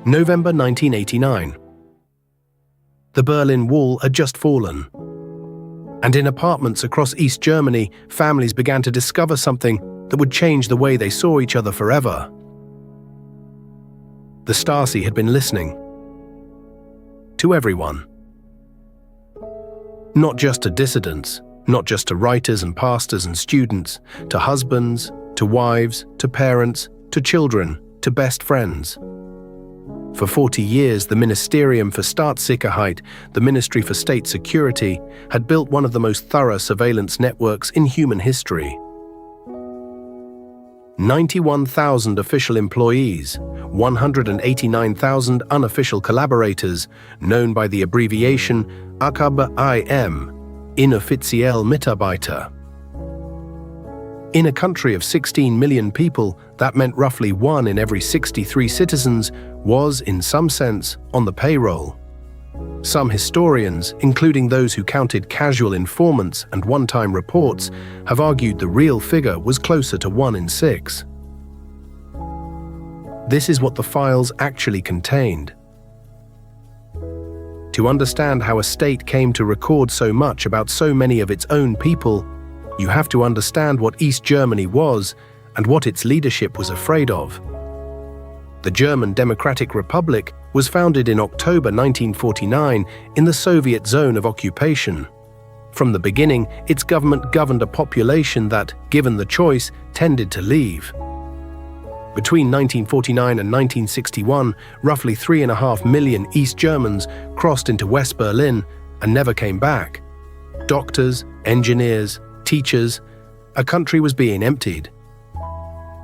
November 1989. The Berlin Wall had just fallen, and in apartments across East Germany, families began to discover something that would change the way they saw each other forever. The Stasi had been listening to everyone. Not just to dissidents, not just to writers and pastors and students, to husbands, to wives, to parents, to children, to best friends. For 40 years, the Ministerium for Staatssicherheit, the Ministry for State Security, had built one of the most thorough surveillance networks in human history. 91,000 official employees, 189,000 unofficial collaborators, known by the abbreviation H.V.A, Inoffizielle Mitarbeiter. In a country of 16 million people, that meant roughly 1 in every 63 citizens was, in some sense, on the payroll. Some historians, including those who counted casual informants and one-time reports, have argued the real figure was closer to 1 in 6. This is what the files actually contained. To understand how a state came to record so much about so many of its own people, you have to understand what East Germany was and what its leadership was afraid of. The German Democratic Republic was founded in October 1949 in the Soviet zone of occupation. From the beginning, its government governed a population that, given the choice, tended to leave. Between 1949 and 1961, roughly 3.5 million East Germans crossed into West Berlin and never came back. Doctors, engineers, teachers, a country was being emptied.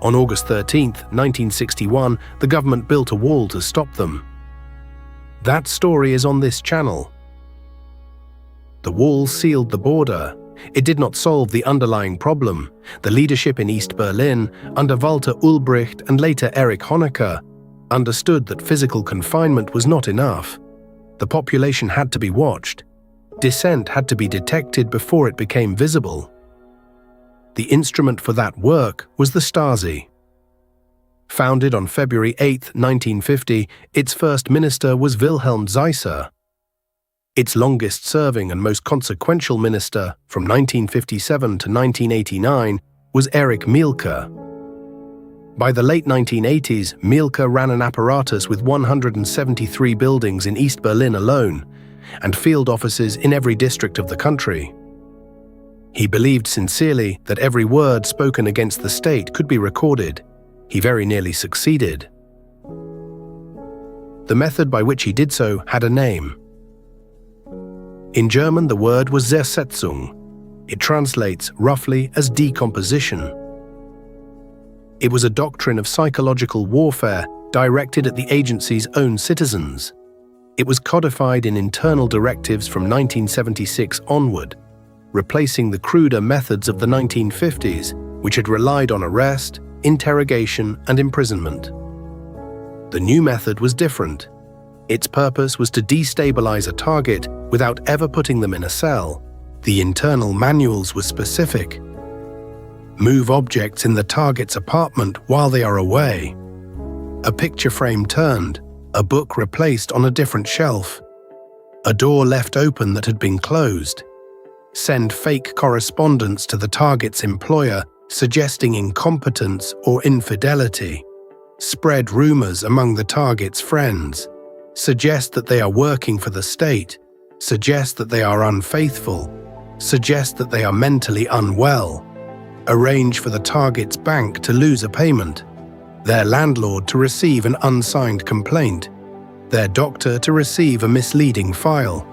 On August 13, 1961, the government built a wall to stop them. That story is on this channel. The wall sealed the border. It did not solve the underlying problem. The leadership in East Berlin, under Walter Ulbricht and later Erich Honecker, understood that physical confinement was not enough. The population had to be watched. Dissent had to be detected before it became visible. The instrument for that work was the Stasi. Founded on February 8, 1950, its first minister was Wilhelm Zeisser. Its longest-serving and most consequential minister, from 1957 to 1989, was Erich Mielke. By the late 1980s, Mielke ran an apparatus with 173 buildings in East Berlin alone, and field offices in every district of the country. He believed sincerely that every word spoken against the state could be recorded. He very nearly succeeded. The method by which he did so had a name. In German, the word was Zersetzung. It translates roughly as decomposition. It was a doctrine of psychological warfare directed at the agency's own citizens. It was codified in internal directives from 1976 onward, replacing the cruder methods of the 1950s, which had relied on arrest, interrogation, and imprisonment. The new method was different. Its purpose was to destabilize a target without ever putting them in a cell. The internal manuals were specific. Move objects in the target's apartment while they are away. A picture frame turned, a book replaced on a different shelf, a door left open that had been closed. Send fake correspondence to the target's employer suggesting incompetence or infidelity. Spread rumors among the target's friends. Suggest that they are working for the state. Suggest that they are unfaithful. Suggest that they are mentally unwell. Arrange for the target's bank to lose a payment. Their landlord to receive an unsigned complaint. Their doctor to receive a misleading file.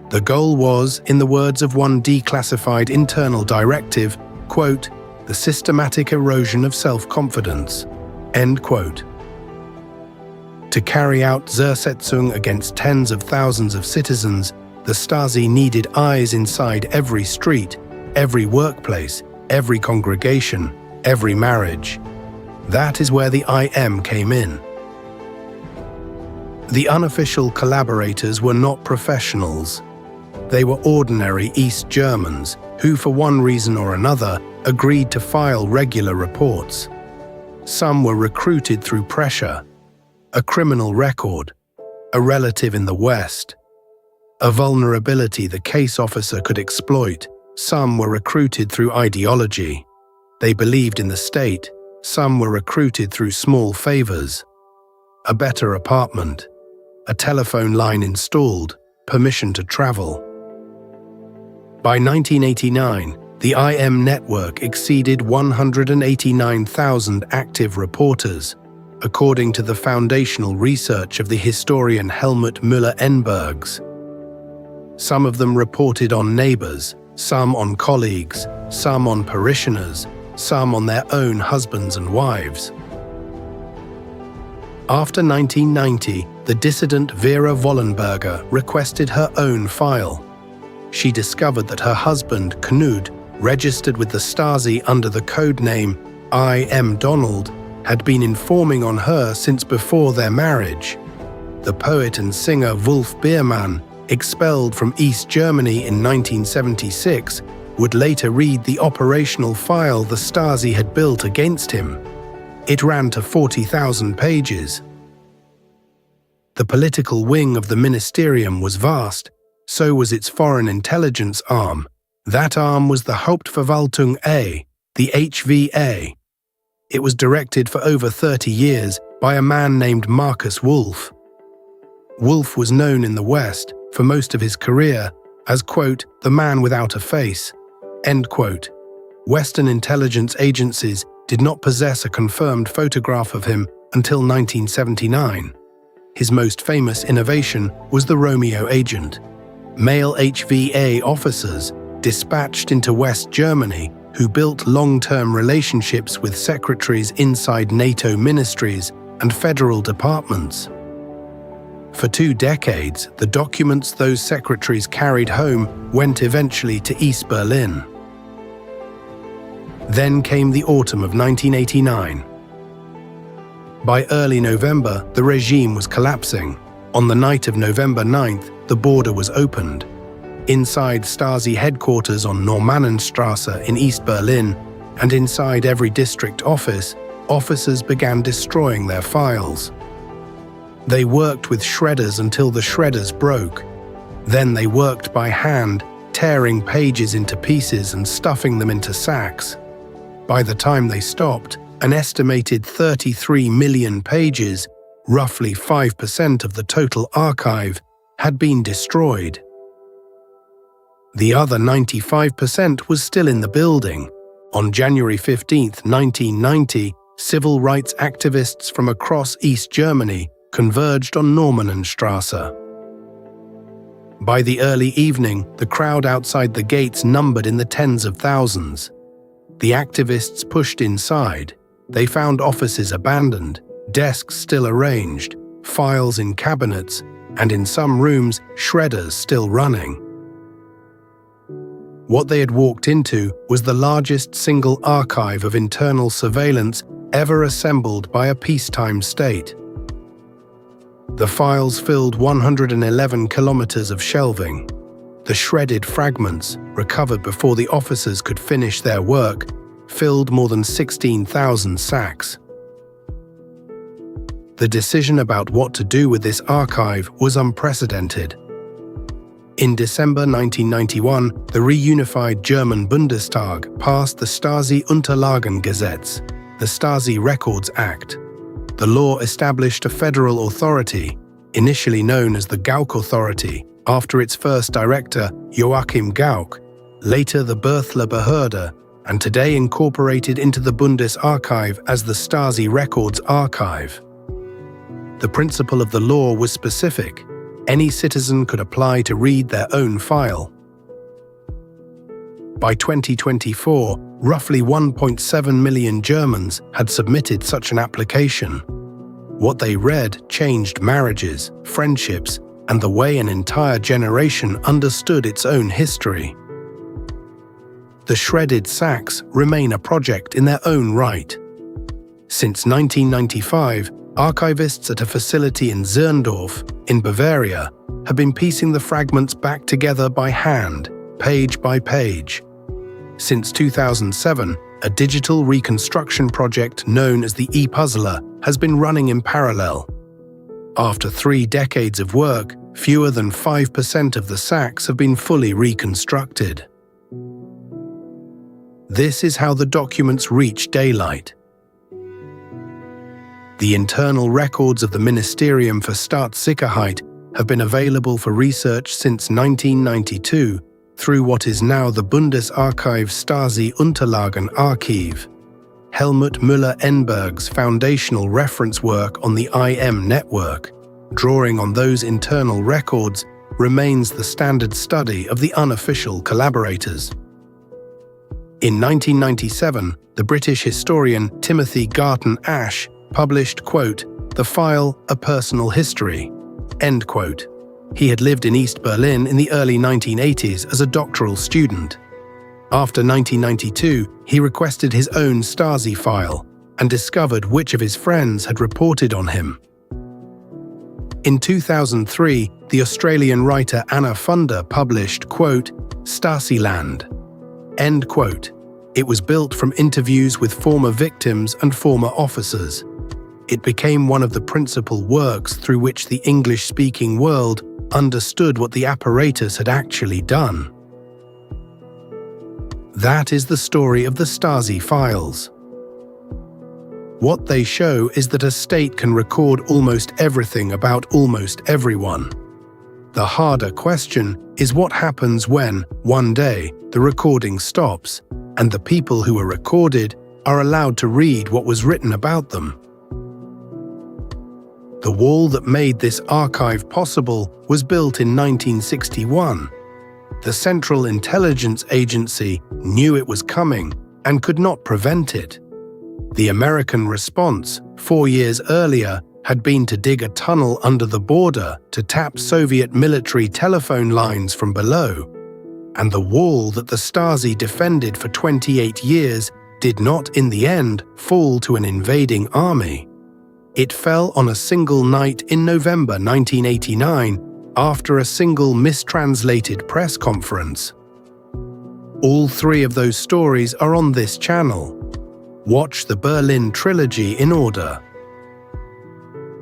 The goal was, in the words of one declassified internal directive, quote, "the systematic erosion of self-confidence," end quote. To carry out Zersetzung against tens of thousands of citizens, the Stasi needed eyes inside every street, every workplace, every congregation, every marriage. That is where the IM came in. The unofficial collaborators were not professionals. They were ordinary East Germans who, for one reason or another, agreed to file regular reports. Some were recruited through pressure, a criminal record, a relative in the West, a vulnerability the case officer could exploit. Some were recruited through ideology. They believed in the state. Some were recruited through small favors. A better apartment, a telephone line installed, permission to travel. By 1989, the IM network exceeded 189,000 active reporters, according to the foundational research of the historian Helmut Müller-Enbergs. Some of them reported on neighbors, some on colleagues, some on parishioners, some on their own husbands and wives. After 1990, the dissident Vera Wollenberger requested her own file. She discovered that her husband, Knud, registered with the Stasi under the code name I.M. Donald, had been informing on her since before their marriage. The poet and singer Wolf Biermann, expelled from East Germany in 1976, would later read the operational file the Stasi had built against him. It ran to 40,000 pages. The political wing of the Ministerium was vast, so was its foreign intelligence arm. That arm was the Hauptverwaltung A, the H.V.A. It was directed for over 30 years by a man named Markus Wolf. Wolf was known in the West for most of his career as, quote, the man without a face, end quote. Western intelligence agencies did not possess a confirmed photograph of him until 1979. His most famous innovation was the Romeo Agent. Male H.V.A. officers dispatched into West Germany who built long-term relationships with secretaries inside NATO ministries and federal departments. For 2 decades, the documents those secretaries carried home went eventually to East Berlin. Then came the autumn of 1989. By early November, the regime was collapsing. On the night of November 9th, the border was opened. Inside Stasi headquarters on Normannenstraße in East Berlin, and inside every district office, officers began destroying their files. They worked with shredders until the shredders broke. Then they worked by hand, tearing pages into pieces and stuffing them into sacks. By the time they stopped, an estimated 33 million pages, roughly 5% of the total archive, had been destroyed. The other 95% was still in the building. On January 15, 1990, civil rights activists from across East Germany converged on Normannenstraße. By the early evening, the crowd outside the gates numbered in the tens of thousands. The activists pushed inside. They found offices abandoned, desks still arranged, files in cabinets, and in some rooms, shredders still running. What they had walked into was the largest single archive of internal surveillance ever assembled by a peacetime state. The files filled 111 kilometers of shelving. The shredded fragments, recovered before the officers could finish their work, filled more than 16,000 sacks. The decision about what to do with this archive was unprecedented. In December 1991, the reunified German Bundestag passed the Stasi-Unterlagen-Gesetz, the Stasi Records Act. The law established a federal authority, initially known as the Gauck Authority, after its first director, Joachim Gauck, later the Berthler Behörde, and today incorporated into the Bundesarchiv as the Stasi Records Archive. The principle of the law was specific. Any citizen could apply to read their own file. By 2024, roughly 1.7 million Germans had submitted such an application. What they read changed marriages, friendships, and the way an entire generation understood its own history. The shredded sacks remain a project in their own right. Since 1995, archivists at a facility in Zirndorf, in Bavaria, have been piecing the fragments back together by hand, page by page. Since 2007, a digital reconstruction project known as the e-Puzzler has been running in parallel. After 3 decades of work, fewer than 5% of the sacks have been fully reconstructed. This is how the documents reach daylight. The internal records of the Ministerium for Staatssicherheit have been available for research since 1992 through what is now the Bundesarchiv Stasi-Unterlagen-Archiv. Helmut Müller-Enbergs' foundational reference work on the IM network, drawing on those internal records, remains the standard study of the unofficial collaborators. In 1997, the British historian Timothy Garton Ash published, quote, "The File, A Personal History," end quote. He had lived in East Berlin in the early 1980s as a doctoral student. After 1992, he requested his own Stasi file and discovered which of his friends had reported on him. In 2003, the Australian writer Anna Funder published, quote, "Stasiland," end quote. It was built from interviews with former victims and former officers. It became one of the principal works through which the English-speaking world understood what the apparatus had actually done. That is the story of the Stasi files. What they show is that a state can record almost everything about almost everyone. The harder question is what happens when, one day, the recording stops, and the people who were recorded are allowed to read what was written about them. The wall that made this archive possible was built in 1961. The Central Intelligence Agency knew it was coming and could not prevent it. The American response, 4 years earlier, had been to dig a tunnel under the border to tap Soviet military telephone lines from below. And the wall that the Stasi defended for 28 years did not, in the end, fall to an invading army. It fell on a single night in November 1989, after a single mistranslated press conference. All 3 of those stories are on this channel. Watch the Berlin Trilogy in order.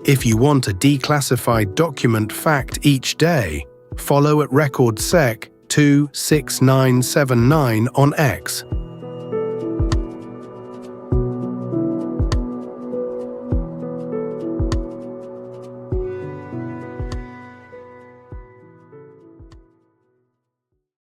If you want a declassified document fact each day, follow at recordsec 26979 on X.